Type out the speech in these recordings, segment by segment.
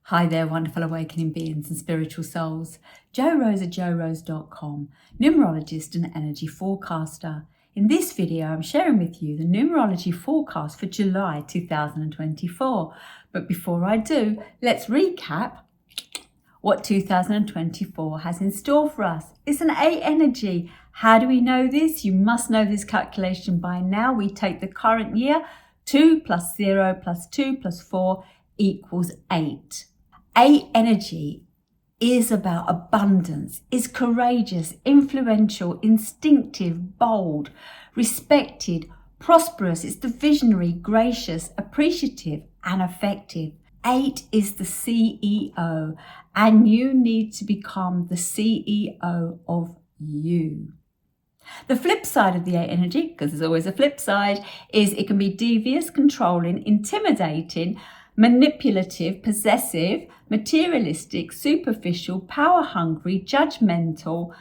Hi there, wonderful awakening beings and spiritual souls. Jo Rose at jorose.com, numerologist and energy forecaster. In this video, I'm sharing with you the numerology forecast for July 2024. But before I do, let's recap what 2024 has in store for us. It's an 8 energy. How do we know this? You must know this calculation by now. We take the current year, 2 plus 0 plus 2 plus 4 equals 8. 8 energy is about abundance, is courageous, influential, instinctive, bold, respected, prosperous. It's the visionary, gracious, appreciative, and effective. 8 is the CEO, and you need to become the CEO of you. The flip side of the 8 energy, because there's always a flip side, is it can be devious, controlling, intimidating, manipulative, possessive, materialistic, superficial, power-hungry, judgmental.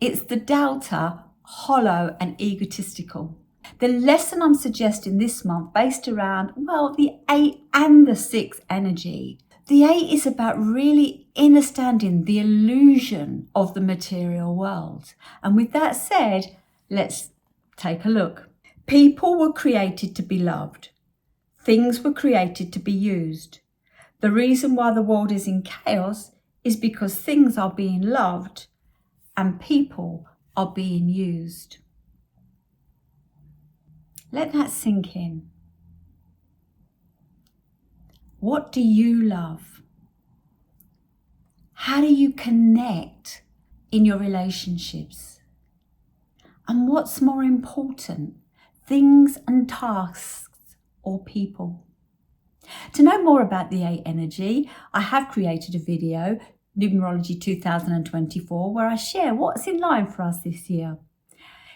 It's the doubter, hollow and egotistical. The lesson I'm suggesting this month based around, the 8 and the 6 energy. The 8 is about really understanding the illusion of the material world. And with that said, let's take a look. People were created to be loved. Things were created to be used. The reason why the world is in chaos is because things are being loved and people are being used. Let that sink in. What do you love? How do you connect in your relationships? And what's more important, things and tasks or people? To know more about the 8 energy, I have created a video, Numerology 2024, where I share what's in line for us this year.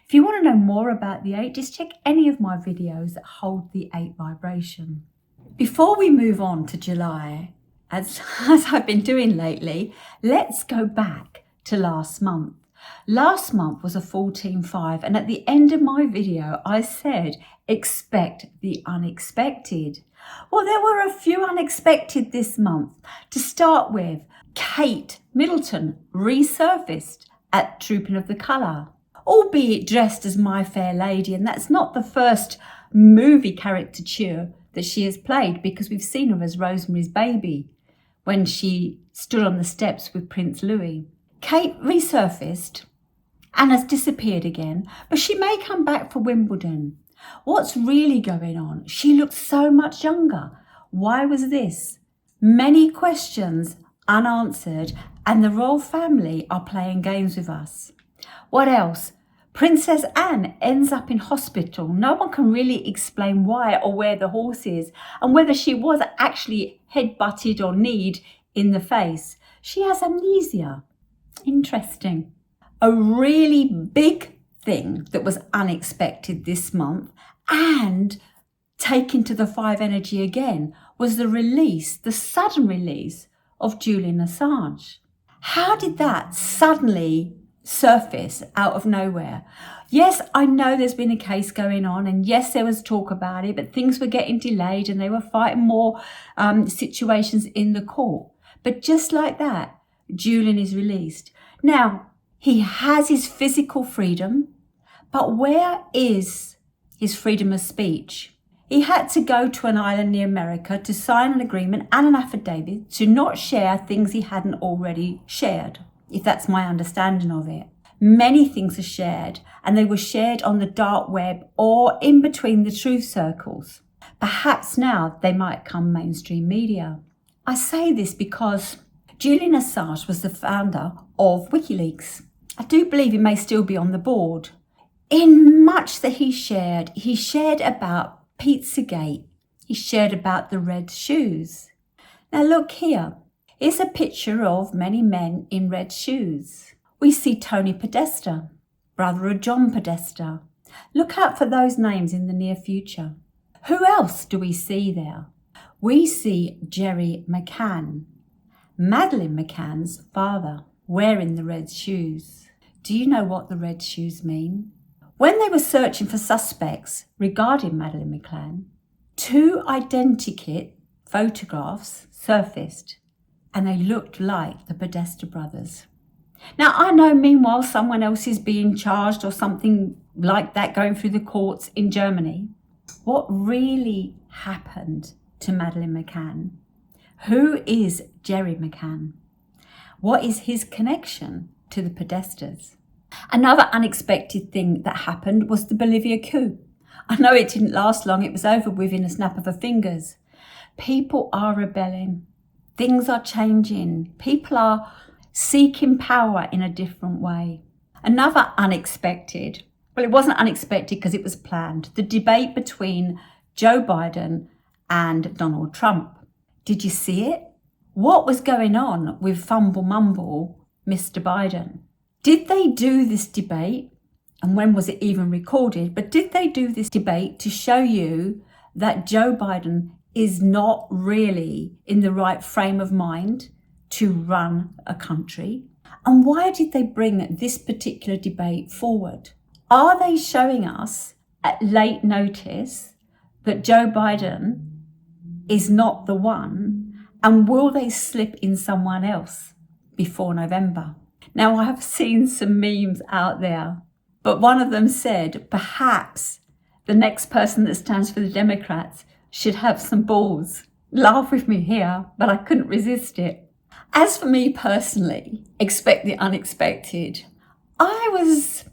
If you want to know more about the 8, just check any of my videos that hold the 8 vibration. Before we move on to July, as I've been doing lately, let's go back to last month. Last month was a 14-5, and at the end of my video, I said, expect the unexpected. Well, there were a few unexpected this month. To start with, Kate Middleton resurfaced at Trooping of the Colour, albeit dressed as My Fair Lady, and that's not the first movie caricature that she has played, because we've seen her as Rosemary's Baby when she stood on the steps with Prince Louis. Kate resurfaced and has disappeared again, but she may come back for Wimbledon. What's really going on? She looks so much younger. Why was this? Many questions unanswered, and the royal family are playing games with us. What else? Princess Anne ends up in hospital. No one can really explain why or where the horse is, and whether she was actually head-butted or kneed in the face. She has amnesia. Interesting. A really big thing that was unexpected this month and taken to the 5 energy again was the sudden release of Julian Assange. How did that suddenly surface out of nowhere? Yes, I know there's been a case going on, and yes, there was talk about it, but things were getting delayed and they were fighting more situations in the court. But just like that, Julian is released. Now, he has his physical freedom, but where is his freedom of speech? He had to go to an island near America to sign an agreement and an affidavit to not share things he hadn't already shared, if that's my understanding of it. Many things are shared, and they were shared on the dark web or in between the truth circles. Perhaps now they might come mainstream media. I say this because Julian Assange was the founder of WikiLeaks. I do believe he may still be on the board. In much that he shared about Pizzagate. He shared about the red shoes. Now look here. Here's a picture of many men in red shoes. We see Tony Podesta, brother of John Podesta. Look out for those names in the near future. Who else do we see there? We see Jerry McCann, Madeleine McCann's father, wearing the red shoes. Do you know what the red shoes mean? When they were searching for suspects regarding Madeleine McCann, 2 identikit photographs surfaced. and they looked like the Podesta brothers. Now, I know meanwhile someone else is being charged or something like that going through the courts in Germany. What really happened to Madeleine McCann? Who is Jerry McCann? What is his connection to the Podestas? Another unexpected thing that happened was the Bolivia coup. I know it didn't last long, it was over within a snap of her fingers. People are rebelling. Things are changing. People are seeking power in a different way. Another unexpected, well, it wasn't unexpected because it was planned, the debate between Joe Biden and Donald Trump. Did you see it? What was going on with Fumble Mumble, Mr. Biden? Did they do this debate? And when was it even recorded? But did they do this debate to show you that Joe Biden is not really in the right frame of mind to run a country? And why did they bring this particular debate forward? Are they showing us at late notice that Joe Biden is not the one? And will they slip in someone else before November? Now, I have seen some memes out there, but one of them said, perhaps the next person that stands for the Democrats should have some balls. Laugh with me here, but I couldn't resist it. As for me personally, expect the unexpected. I was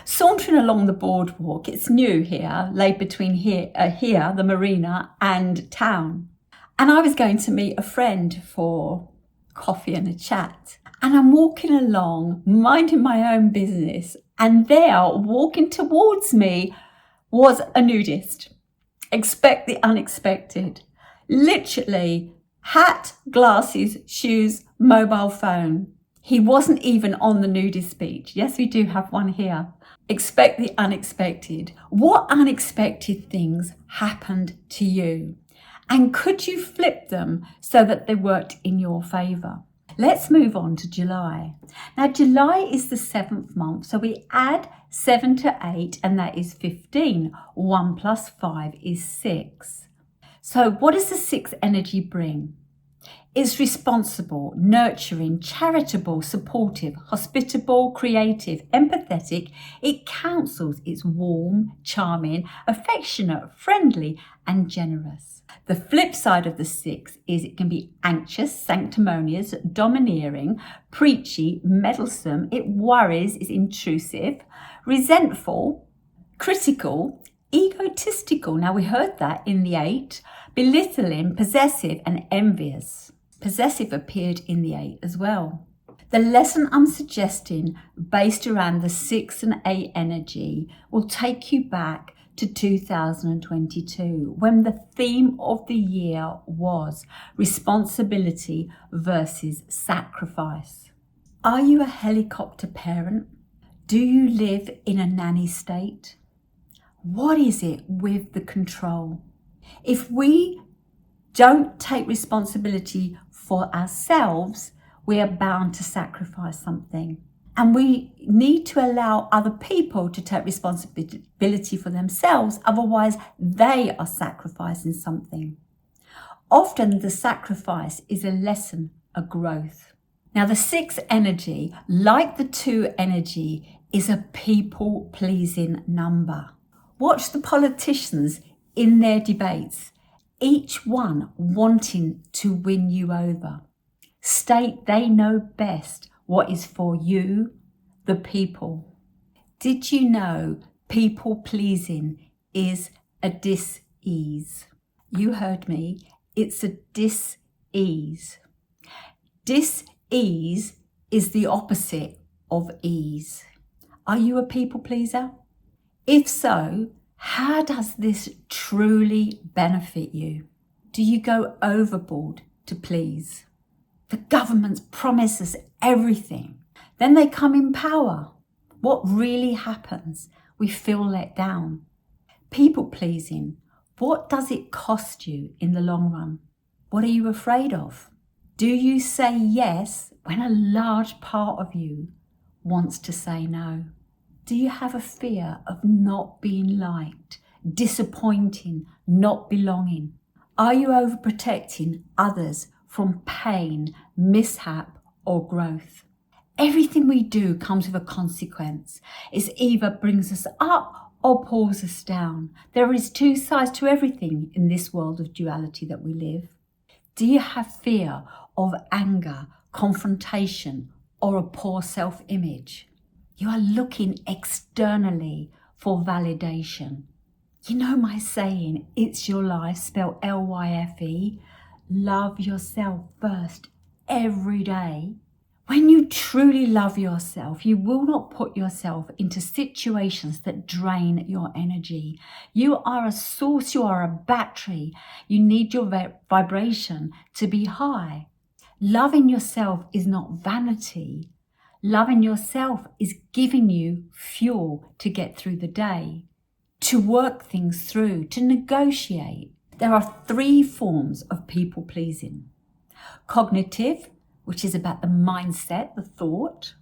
sauntering along the boardwalk. It's new here, laid between here, the marina, and town. And I was going to meet a friend for coffee and a chat. And I'm walking along, minding my own business. And there, walking towards me, was a nudist. Expect the unexpected. Literally, hat, glasses, shoes, mobile phone. He wasn't even on the nudist beach. Yes, we do have one here. Expect the unexpected. What unexpected things happened to you? And could you flip them so that they worked in your favour? Let's move on to July. Now, July is the 7th month, so we add 7 to 8, and that is 15. 1 plus 5 is 6. So what does the 6th energy bring? It's responsible, nurturing, charitable, supportive, hospitable, creative, empathetic. It counsels, it's warm, charming, affectionate, friendly, and generous. The flip side of the 6 is it can be anxious, sanctimonious, domineering, preachy, meddlesome. It worries, is intrusive, resentful, critical, egotistical. Now, we heard that in the 8. Belittling, possessive, and envious. Possessive appeared in the 8 as well. The lesson I'm suggesting, based around the 6 and 8 energy, will take you back to 2022, when the theme of the year was responsibility versus sacrifice. Are you a helicopter parent? Do you live in a nanny state? What is it with the control? If we don't take responsibility for ourselves, we are bound to sacrifice something. And we need to allow other people to take responsibility for themselves, otherwise they are sacrificing something. Often the sacrifice is a lesson, a growth. Now, the 6 energy, like the 2 energy, is a people-pleasing number. Watch the politicians in their debates, each one wanting to win you over. State they know best what is for you, the people. Did you know people-pleasing is a dis-ease? You heard me. It's a dis-ease. Dis-ease is the opposite of ease. Are you a people-pleaser? If so, how does this truly benefit you? Do you go overboard to please? The governments promise us everything. Then they come in power. What really happens? We feel let down. People pleasing. What does it cost you in the long run? What are you afraid of? Do you say yes when a large part of you wants to say no? Do you have a fear of not being liked, disappointing, not belonging? Are you overprotecting others from pain, mishap, or growth. Everything we do comes with a consequence. It either brings us up or pulls us down. There is two sides to everything in this world of duality that we live. Do you have fear of anger, confrontation, or a poor self-image? You are looking externally for validation. You know my saying, it's your life, spelled L-Y-F-E. Love yourself first every day. When you truly love yourself, you will not put yourself into situations that drain your energy. You are a source, you are a battery. You need your vibration to be high. Loving yourself is not vanity. Loving yourself is giving you fuel to get through the day, to work things through, to negotiate. There are 3 forms of people pleasing. Cognitive, which is about the mindset, the thought.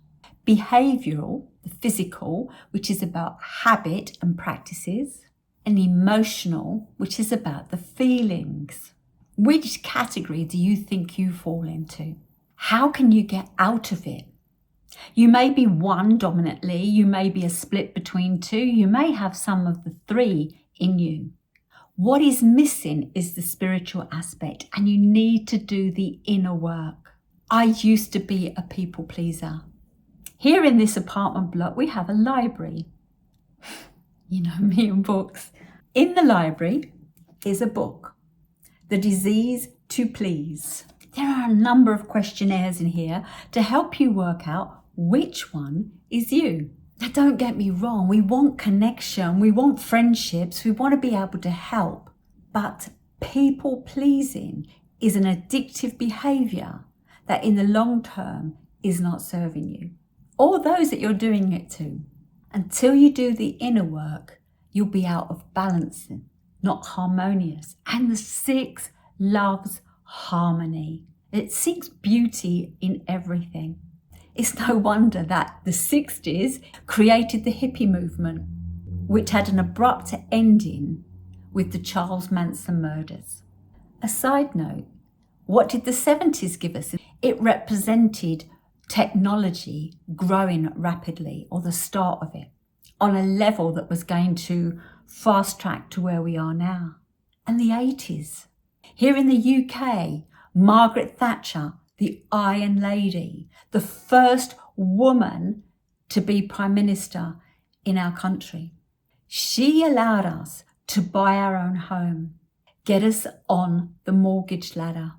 Behavioral, the physical, which is about habit and practices. And emotional, which is about the feelings. Which category do you think you fall into? How can you get out of it? You may be one dominantly, you may be a split between 2, you may have some of the 3 in you. What is missing is the spiritual aspect, and you need to do the inner work. I used to be a people pleaser. Here in this apartment block, we have a library. You know me and books. In the library is a book, The Disease to Please. There are a number of questionnaires in here to help you work out which one is you. Now, don't get me wrong, we want connection, we want friendships, we want to be able to help. But people pleasing is an addictive behaviour that in the long term is not serving you, or those that you're doing it to. Until you do the inner work, you'll be out of balance, not harmonious. And the 6 loves harmony. It seeks beauty in everything. It's no wonder that the 60s created the hippie movement, which had an abrupt ending with the Charles Manson murders. A side note, what did the 70s give us? It represented technology growing rapidly, or the start of it, on a level that was going to fast track to where we are now. And the 80s. Here in the UK, Margaret Thatcher, the Iron Lady, the first woman to be Prime Minister in our country. She allowed us to buy our own home, get us on the mortgage ladder.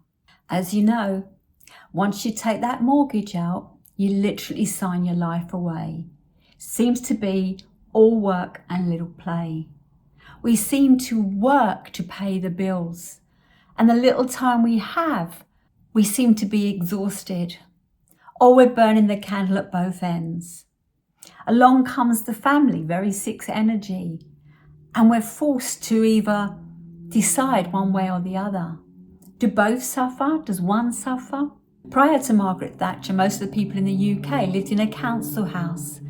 As you know, once you take that mortgage out, you literally sign your life away. Seems to be all work and little play. We seem to work to pay the bills, and the little time we have, we seem to be exhausted, or we're burning the candle at both ends. Along comes the family, very 6 energy, and we're forced to either decide one way or the other. Do both suffer? Does one suffer? Prior to Margaret Thatcher, most of the people in the UK lived in a council house.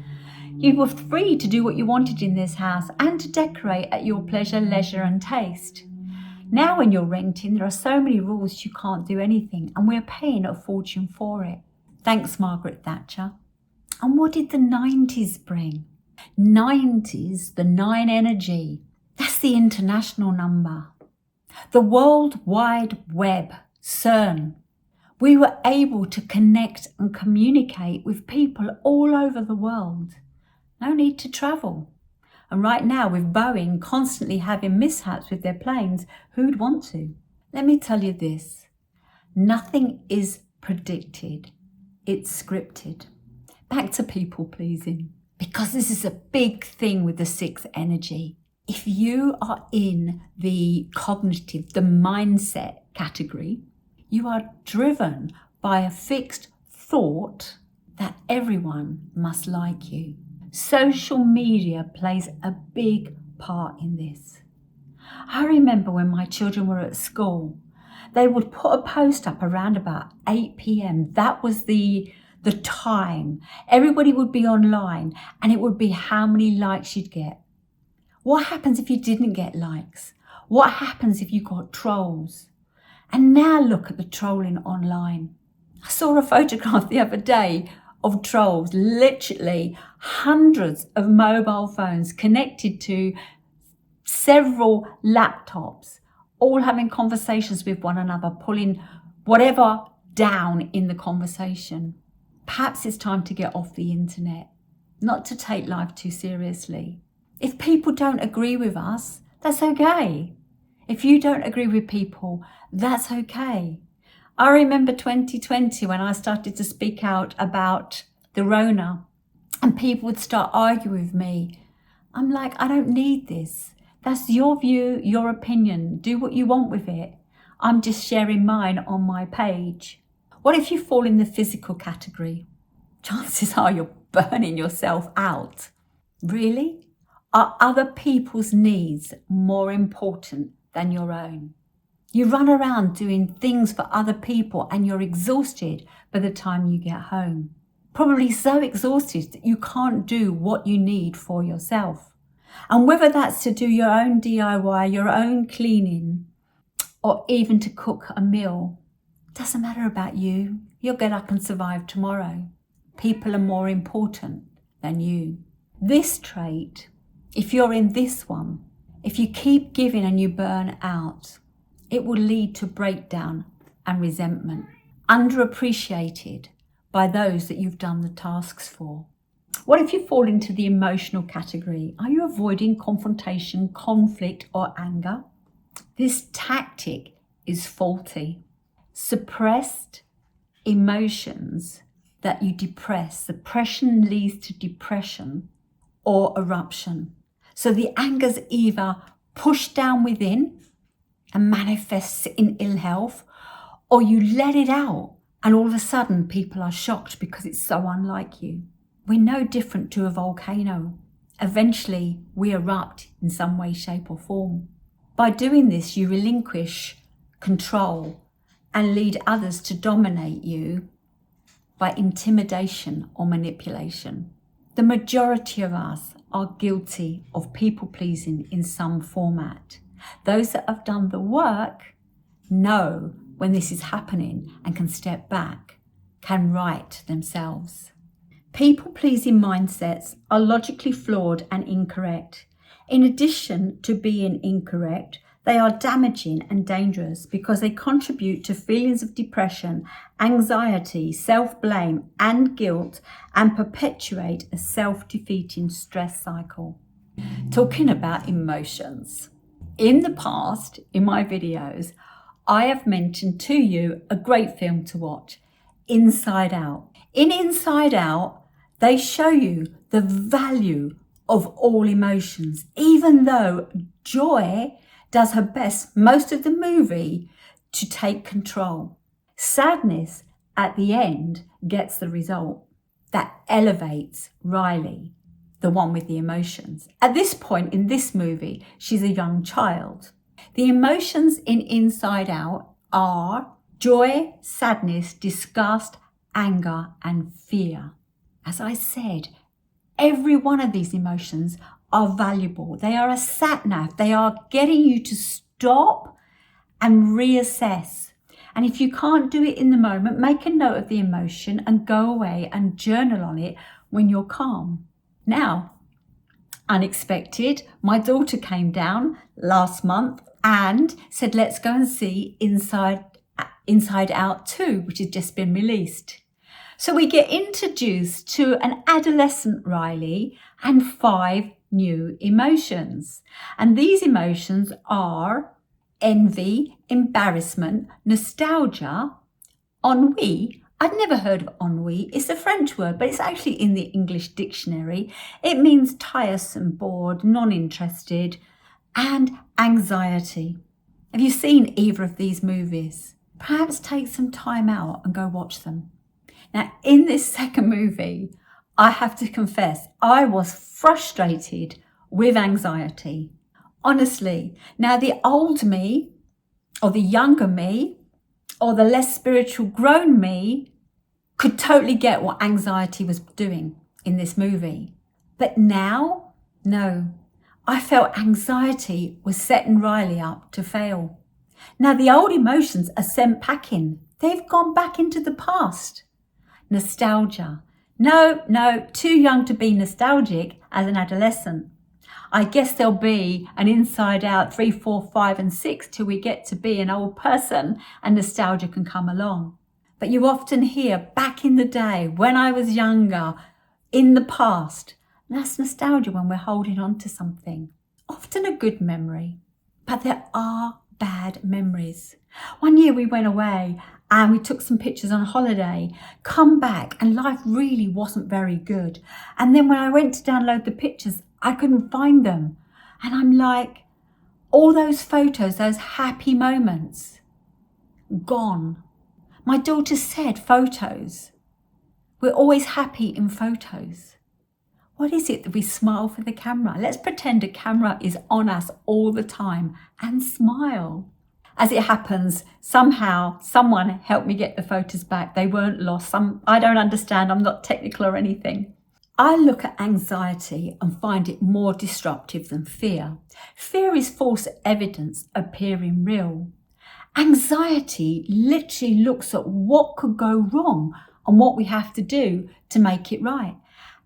You were free to do what you wanted in this house and to decorate at your pleasure, leisure and taste. Now when you're renting, there are so many rules you can't do anything, and we're paying a fortune for it. Thanks, Margaret Thatcher. And what did the 90s bring? 90s, the 9 energy. That's the international number. The World Wide Web, CERN. We were able to connect and communicate with people all over the world. No need to travel. And right now, with Boeing constantly having mishaps with their planes, who'd want to? Let me tell you this. Nothing is predicted. It's scripted. Back to people pleasing. Because this is a big thing with the 6th energy. If you are in the cognitive, the mindset category, you are driven by a fixed thought that everyone must like you. Social media plays a big part in this. I remember when my children were at school, they would put a post up around about 8 p.m. That was the time. Everybody would be online, and it would be how many likes you'd get. What happens if you didn't get likes? What happens if you got trolls? And now look at the trolling online. I saw a photograph the other day of trolls, literally hundreds of mobile phones connected to several laptops, all having conversations with one another, pulling whatever down in the conversation. Perhaps it's time to get off the internet, not to take life too seriously. If people don't agree with us, that's okay. If you don't agree with people, that's okay. I remember 2020 when I started to speak out about the Rona and people would start arguing with me. I'm like, I don't need this. That's your view, your opinion. Do what you want with it. I'm just sharing mine on my page. What if you fall in the physical category? Chances are you're burning yourself out. Really? Are other people's needs more important than your own? You run around doing things for other people and you're exhausted by the time you get home. Probably so exhausted that you can't do what you need for yourself. And whether that's to do your own DIY, your own cleaning, or even to cook a meal, doesn't matter about you. You'll get up and survive tomorrow. People are more important than you. This trait, if you're in this one, if you keep giving and you burn out, it will lead to breakdown and resentment, underappreciated by those that you've done the tasks for. What if you fall into the emotional category? Are you avoiding confrontation, conflict, or anger? This tactic is faulty. Suppressed emotions that you depress. Suppression leads to depression or eruption. So the anger's either pushed down within and manifests in ill health, or you let it out and all of a sudden people are shocked because it's so unlike you. We're no different to a volcano. Eventually we erupt in some way, shape or form. By doing this, you relinquish control and lead others to dominate you by intimidation or manipulation. The majority of us are guilty of people pleasing in some format. Those that have done the work know when this is happening and can step back, can right themselves. People-pleasing mindsets are logically flawed and incorrect. In addition to being incorrect, they are damaging and dangerous because they contribute to feelings of depression, anxiety, self-blame and guilt, and perpetuate a self-defeating stress cycle. Talking about emotions. In the past, in my videos, I have mentioned to you a great film to watch, Inside Out. In Inside Out, they show you the value of all emotions, even though joy does her best most of the movie to take control. Sadness at the end gets the result that elevates Riley, the one with the emotions. At this point in this movie, she's a young child. The emotions in Inside Out are joy, sadness, disgust, anger, and fear. As I said, every one of these emotions are valuable. They are a sat-nav. They are getting you to stop and reassess. And if you can't do it in the moment, make a note of the emotion and go away and journal on it when you're calm. Now, unexpected, my daughter came down last month and said, let's go and see Inside Out 2, which has just been released. So we get introduced to an adolescent Riley and 5 new emotions. And these emotions are envy, embarrassment, nostalgia, ennui. I'd never heard of ennui. It's a French word, but it's actually in the English dictionary. It means tiresome, bored, non-interested, and anxiety. Have you seen either of these movies? Perhaps take some time out and go watch them. Now, in this second movie, I have to confess, I was frustrated with anxiety. Honestly, now the old me, or the younger me, or the less spiritual grown me could totally get what anxiety was doing in this movie. But now, no. I felt anxiety was setting Riley up to fail. Now, the old emotions are sent packing. They've gone back into the past. Nostalgia. No, too young to be nostalgic as an adolescent. I guess there'll be an inside out 3, 4, 5 and 6 till we get to be an old person and nostalgia can come along. But you often hear back in the day, when I was younger, in the past. That's nostalgia when we're holding on to something. Often a good memory, but there are bad memories. One year we went away and we took some pictures on holiday, come back and life really wasn't very good. And then when I went to download the pictures, I couldn't find them. And I'm like, all those photos, those happy moments, gone. My daughter said photos. We're always happy in photos. What is it that we smile for the camera? Let's pretend a camera is on us all the time and smile. As it happens, somehow someone helped me get the photos back. They weren't lost. I don't understand. I'm not technical or anything. I look at anxiety and find it more disruptive than fear. Fear is false evidence appearing real. Anxiety literally looks at what could go wrong and what we have to do to make it right.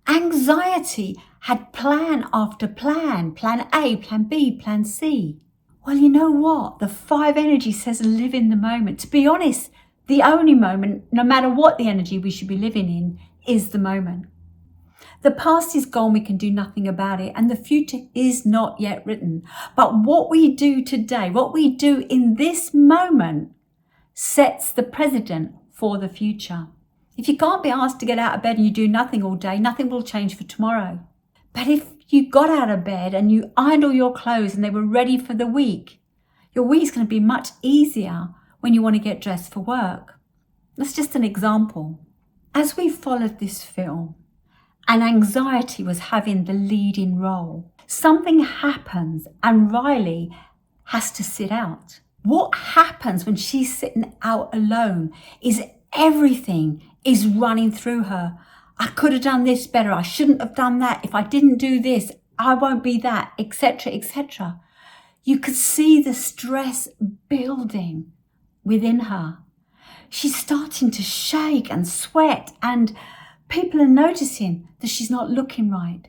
Anxiety had plan after plan A, plan B, plan C. Well, you know what? The 5 energy says live in the moment. To be honest, the only moment, no matter what the energy we should be living in, is the moment. The past is gone, we can do nothing about it, and the future is not yet written. But what we do today, what we do in this moment, sets the precedent for the future. If you can't be asked to get out of bed and you do nothing all day, nothing will change for tomorrow. But if you got out of bed and you ironed all your clothes and they were ready for the week, your week's going to be much easier when you want to get dressed for work. That's just an example. As we followed this film, and anxiety was having the leading role, something happens and Riley has to sit out. What happens when she's sitting out alone is everything is running through her. I could have done this better. I shouldn't have done that. If I didn't do this, I won't be that, etc., etc. You could see the stress building within her. She's starting to shake and sweat, and people are noticing that she's not looking right.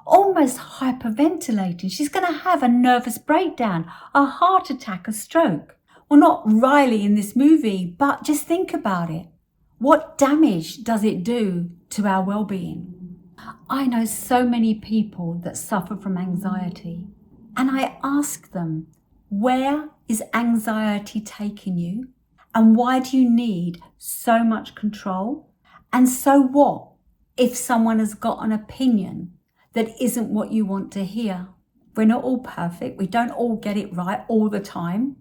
Almost hyperventilating. She's going to have a nervous breakdown, a heart attack, a stroke. Well, not Riley in this movie, but just think about it. What damage does it do to our well-being? I know so many people that suffer from anxiety, and I ask them, where is anxiety taking you? And why do you need so much control? And so what if someone has got an opinion that isn't what you want to hear? We're not all perfect. We don't all get it right all the time.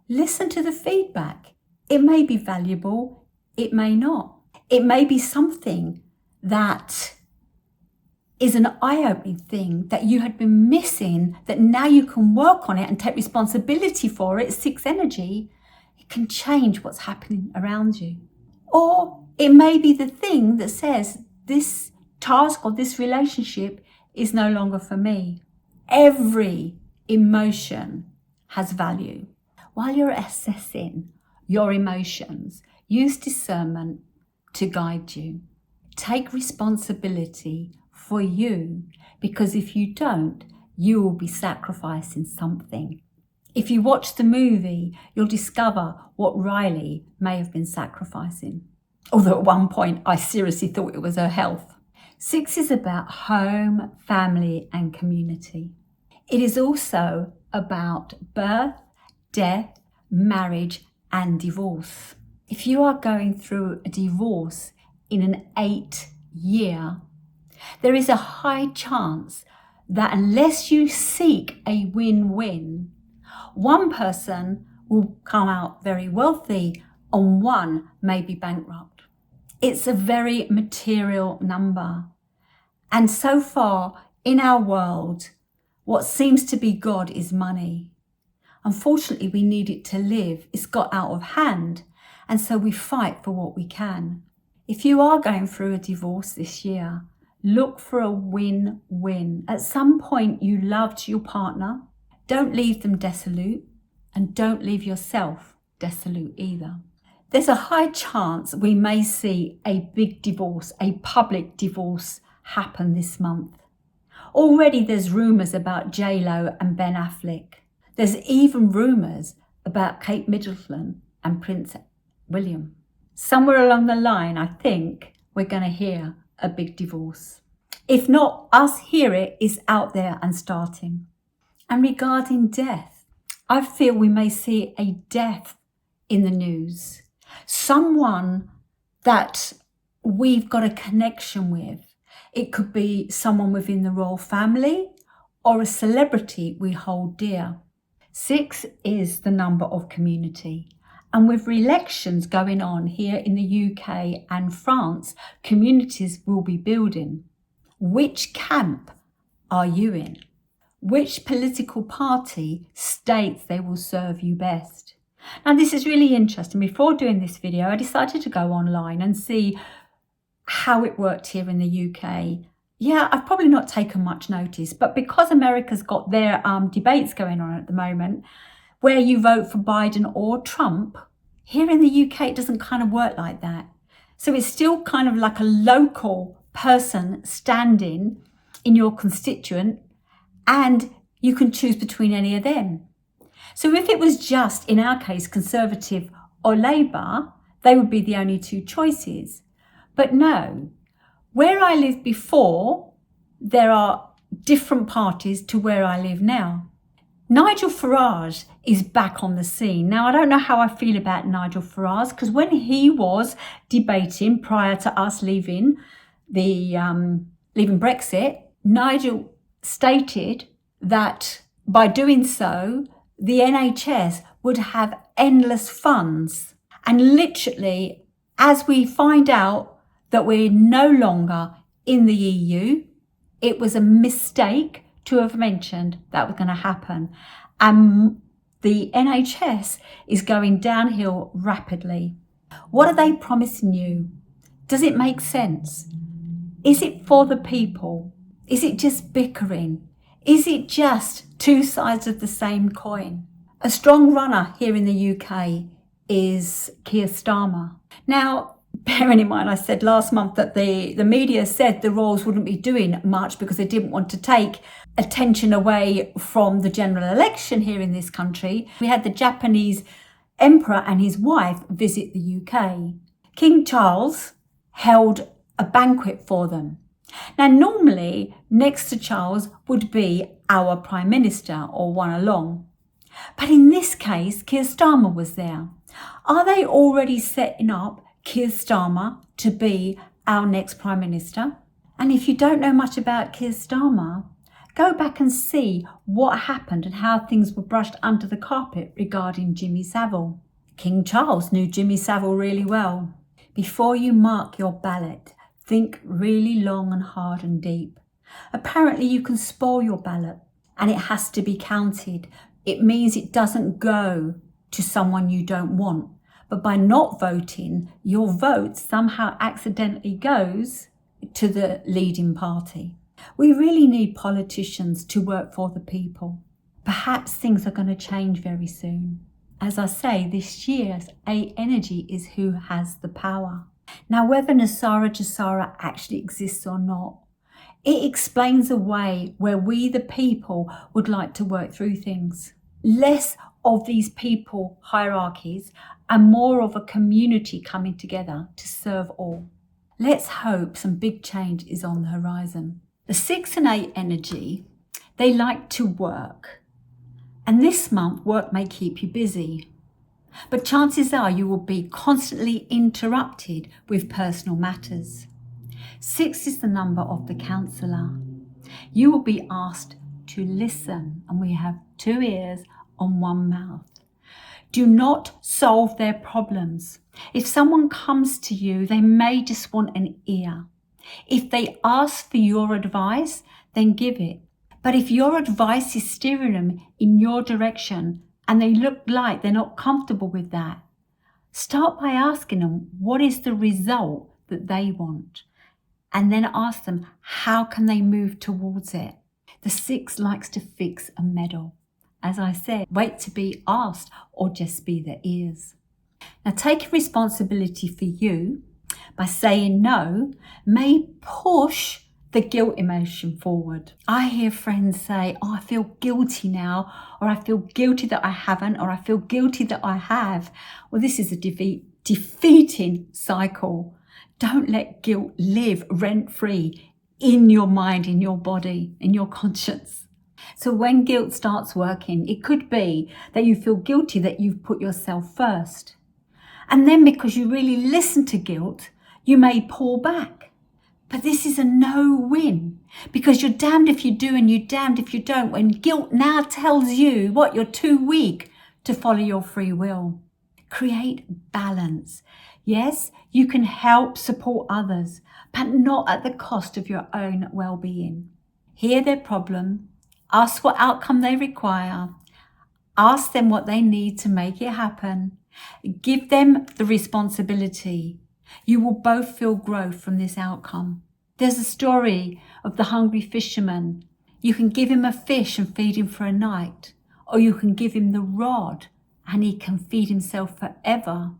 Listen to the feedback. It may be valuable. It may not. It may be something that is an eye-opening thing that you had been missing, that now you can work on it and take responsibility for it. 6 energy. It can change what's happening around you. Or it may be the thing that says this task or this relationship is no longer for me. Every emotion has value. While you're assessing your emotions, use discernment to guide you. Take responsibility for you, because if you don't, you will be sacrificing something. If you watch the movie, you'll discover what Riley may have been sacrificing. Although at one point, I seriously thought it was her health. 6 is about home, family, and community. It is also about birth, death, marriage, and divorce. If you are going through a divorce in an 8-year, there is a high chance that unless you seek a win-win, one person will come out very wealthy and one may be bankrupt. It's a very material number. And so far in our world, what seems to be God is money. Unfortunately, we need it to live. It's got out of hand. And so we fight for what we can. If you are going through a divorce this year, look for a win-win. At some point, you loved your partner. Don't leave them desolate. And don't leave yourself desolate either. There's a high chance we may see a big divorce, a public divorce happen this month. Already there's rumours about J-Lo and Ben Affleck. There's even rumours about Kate Middleton and Prince William. Somewhere along the line, I think we're going to hear a big divorce. If not us hear it, it's out there and starting. And regarding death, I feel we may see a death in the news. Someone that we've got a connection with. It could be someone within the royal family or a celebrity we hold dear. 6 is the number of community. And with elections going on here in the UK and France, communities will be building. Which camp are you in? Which political party states they will serve you best? Now, this is really interesting. Before doing this video, I decided to go online and see how it worked here in the UK. Yeah, I've probably not taken much notice, but because America's got their debates going on at the moment, where you vote for Biden or Trump, here in the UK, it doesn't kind of work like that. So it's still kind of like a local person standing in your constituent, and you can choose between any of them. So if it was just, in our case, Conservative or Labour, they would be the only two choices. But no, where I lived before, there are different parties to where I live now. Nigel Farage is back on the scene. Now, I don't know how I feel about Nigel Farage, because when he was debating prior to us leaving Brexit, Nigel stated that by doing so, the NHS would have endless funds. And literally, as we find out that we're no longer in the EU, it was a mistake to have mentioned that was going to happen. And the NHS is going downhill rapidly. What are they promising you? Does it make sense? Is it for the people? Is it just bickering? Is it just two sides of the same coin? A strong runner here in the UK is Keir Starmer. Now, bearing in mind, I said last month that the media said the royals wouldn't be doing much because they didn't want to take attention away from the general election here in this country. We had the Japanese emperor and his wife visit the UK. King Charles held a banquet for them. Now, normally, next to Charles would be our Prime Minister or one along. But in this case, Keir Starmer was there. Are they already setting up Keir Starmer to be our next Prime Minister? And if you don't know much about Keir Starmer, go back and see what happened and how things were brushed under the carpet regarding Jimmy Savile. King Charles knew Jimmy Savile really well. Before you mark your ballot, think really long and hard and deep. Apparently you can spoil your ballot and it has to be counted. It means it doesn't go to someone you don't want. But by not voting, your vote somehow accidentally goes to the leading party. We really need politicians to work for the people. Perhaps things are going to change very soon. As I say, this year's A energy is who has the power. Now, whether Nasara Jasara actually exists or not, it explains a way where we, the people, would like to work through things. Less of these people hierarchies and more of a community coming together to serve all. Let's hope some big change is on the horizon. The 6 and 8 energy, they like to work. And this month, work may keep you busy. But chances are you will be constantly interrupted with personal matters. 6 is the number of the counsellor. You will be asked to listen, and we have 2 ears on 1 mouth. Do not solve their problems. If someone comes to you, they may just want an ear. If they ask for your advice, then give it. But if your advice is steering them in your direction and they look like they're not comfortable with that, start by asking them what is the result that they want, and then ask them how can they move towards it. The 6 likes to fix a medal, as I said, wait to be asked or just be the ears. Now, taking responsibility for you by saying no may push the guilt emotion forward. I hear friends say, oh, I feel guilty now, or I feel guilty that I haven't, or I feel guilty that I have. Well, this is a defeating cycle. Don't let guilt live rent-free in your mind, in your body, in your conscience. So when guilt starts working, it could be that you feel guilty that you've put yourself first. And then because you really listen to guilt, you may pull back. But this is a no-win, because you're damned if you do and you're damned if you don't, when guilt now tells you what you're too weak to follow your free will. Create balance. Yes, you can help support others, but not at the cost of your own well-being. Hear their problem, ask what outcome they require, ask them what they need to make it happen, give them the responsibility. You will both feel growth from this outcome. There's a story of the hungry fisherman. You can give him a fish and feed him for a night, or you can give him the rod and he can feed himself forever,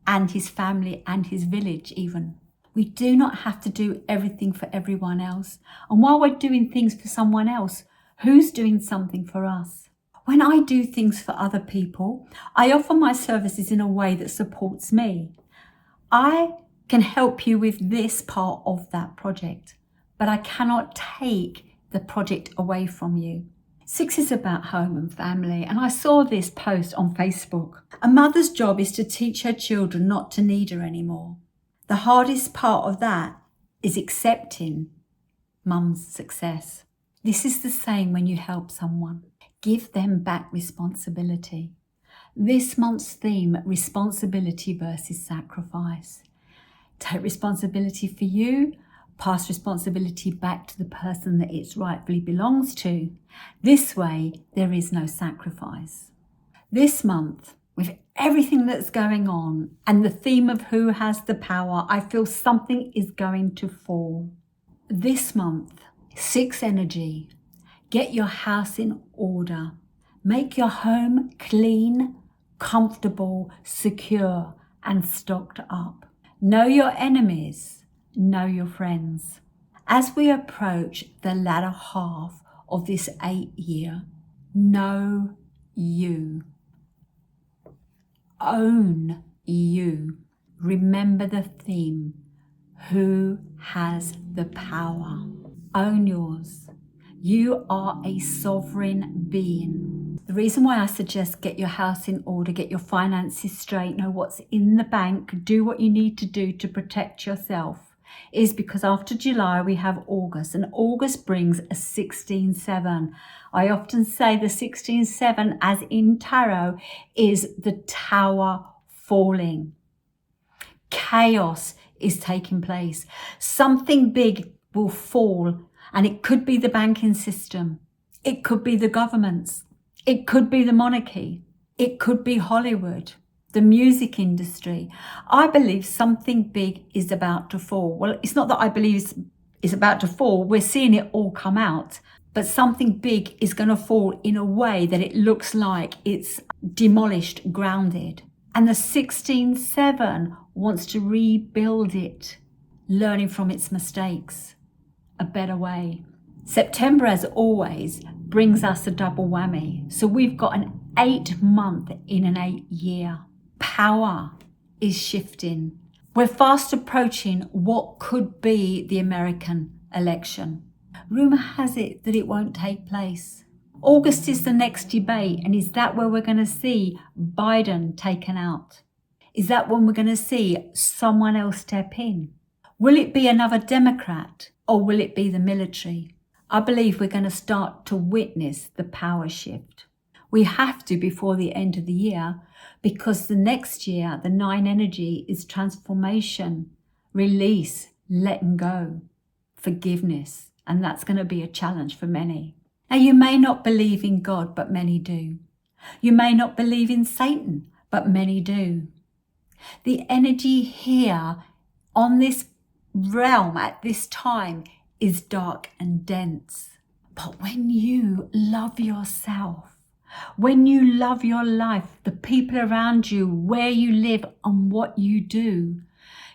and his family and his village even. We do not have to do everything for everyone else. And while we're doing things for someone else, who's doing something for us? When I do things for other people, I offer my services in a way that supports me. I can help you with this part of that project, but I cannot take the project away from you. 6 is about home and family, and I saw this post on Facebook. A mother's job is to teach her children not to need her anymore. The hardest part of that is accepting mum's success. This is the same when you help someone. Give them back responsibility. This month's theme, responsibility versus sacrifice. Take responsibility for you, pass responsibility back to the person that it rightfully belongs to. This way, there is no sacrifice. This month, with everything that's going on and the theme of who has the power, I feel something is going to fall. This month, 6 energy. Get your house in order. Make your home clean, comfortable, secure, and stocked up. Know your enemies, know your friends. As we approach the latter half of this 8-year, know you. Own you. Remember the theme. Who has the power? Own yours. You are a sovereign being. The reason why I suggest get your house in order, get your finances straight, know what's in the bank, do what you need to do to protect yourself, is because after July we have August, and August brings a 16-7. I often say the 16-7, as in tarot, is the tower falling. Chaos is taking place. Something big will fall, and it could be the banking system. It could be the governments. It could be the monarchy. It could be Hollywood, the music industry. I believe something big is about to fall. Well, it's not that I believe it's about to fall. We're seeing it all come out. But something big is going to fall in a way that it looks like it's demolished, grounded. And the 16-7 wants to rebuild it, learning from its mistakes, a better way. September, as always, brings us a double whammy. So we've got an 8-month in an 8-year. Power is shifting. We're fast approaching what could be the American election. Rumour has it that it won't take place. August is the next debate, and is that where we're going to see Biden taken out? Is that when we're going to see someone else step in? Will it be another Democrat, or will it be the military? I believe we're going to start to witness the power shift. We have to before the end of the year, because the next year, the 9 energy is transformation, release, letting go, forgiveness. And that's going to be a challenge for many. Now, you may not believe in God, but many do. You may not believe in Satan, but many do. The energy here on this realm at this time is dark and dense. But when you love yourself, when you love your life, the people around you, where you live and what you do,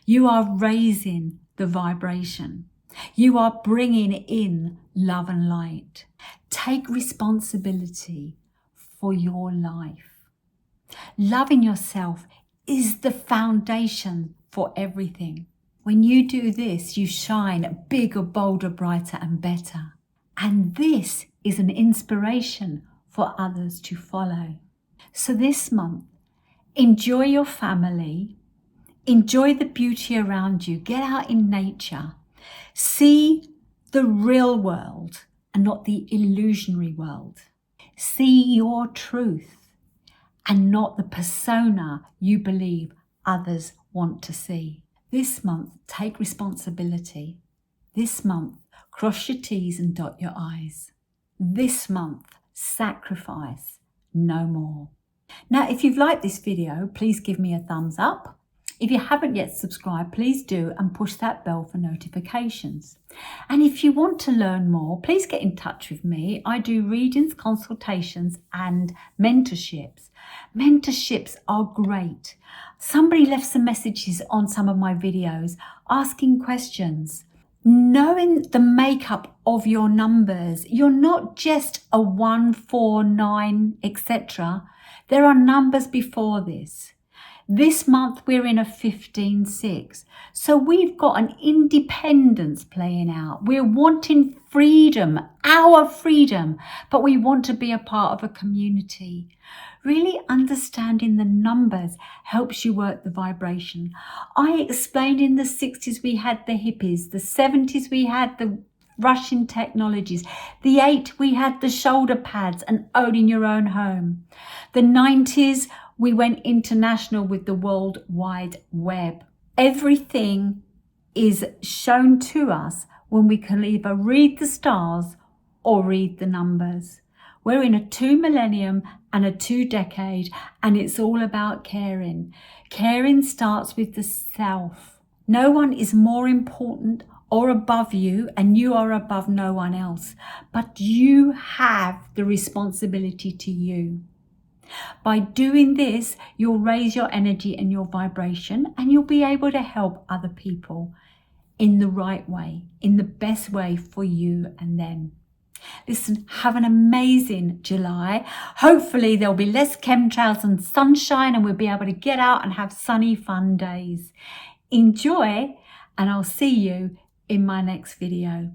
you are raising the vibration. You are bringing in love and light. Take responsibility for your life. Loving yourself is the foundation for everything. When you do this, you shine bigger, bolder, brighter and better. And this is an inspiration for others to follow. So this month, enjoy your family, enjoy the beauty around you, get out in nature, see the real world and not the illusionary world. See your truth and not the persona you believe others want to see. This month, take responsibility. This month, cross your T's and dot your I's. This month, sacrifice no more. Now, if you've liked this video, please give me a thumbs up. If you haven't yet subscribed, please do and push that bell for notifications. And if you want to learn more, please get in touch with me. I do readings, consultations and mentorships. Mentorships are great. Somebody left some messages on some of my videos asking questions. Knowing the makeup of your numbers, you're not just a 1, 4, 9, etc. There are numbers before this. This month we're in a 15-6. So we've got an independence playing out. We're wanting freedom, our freedom, but we want to be a part of a community. Really understanding the numbers helps you work the vibration. I explained in the 60s we had the hippies, the 70s we had the Russian technologies, the 8 we had the shoulder pads and owning your own home. The 90s we went international with the World Wide Web. Everything is shown to us when we can either read the stars or read the numbers. We're in a 2 millennium and a 2 decade, and it's all about caring. Caring starts with the self. No one is more important or above you, and you are above no one else. But you have the responsibility to you. By doing this, you'll raise your energy and your vibration, and you'll be able to help other people in the right way, in the best way for you and them. Listen, have an amazing July. Hopefully there'll be less chemtrails and sunshine, and we'll be able to get out and have sunny, fun days. Enjoy, and I'll see you in my next video.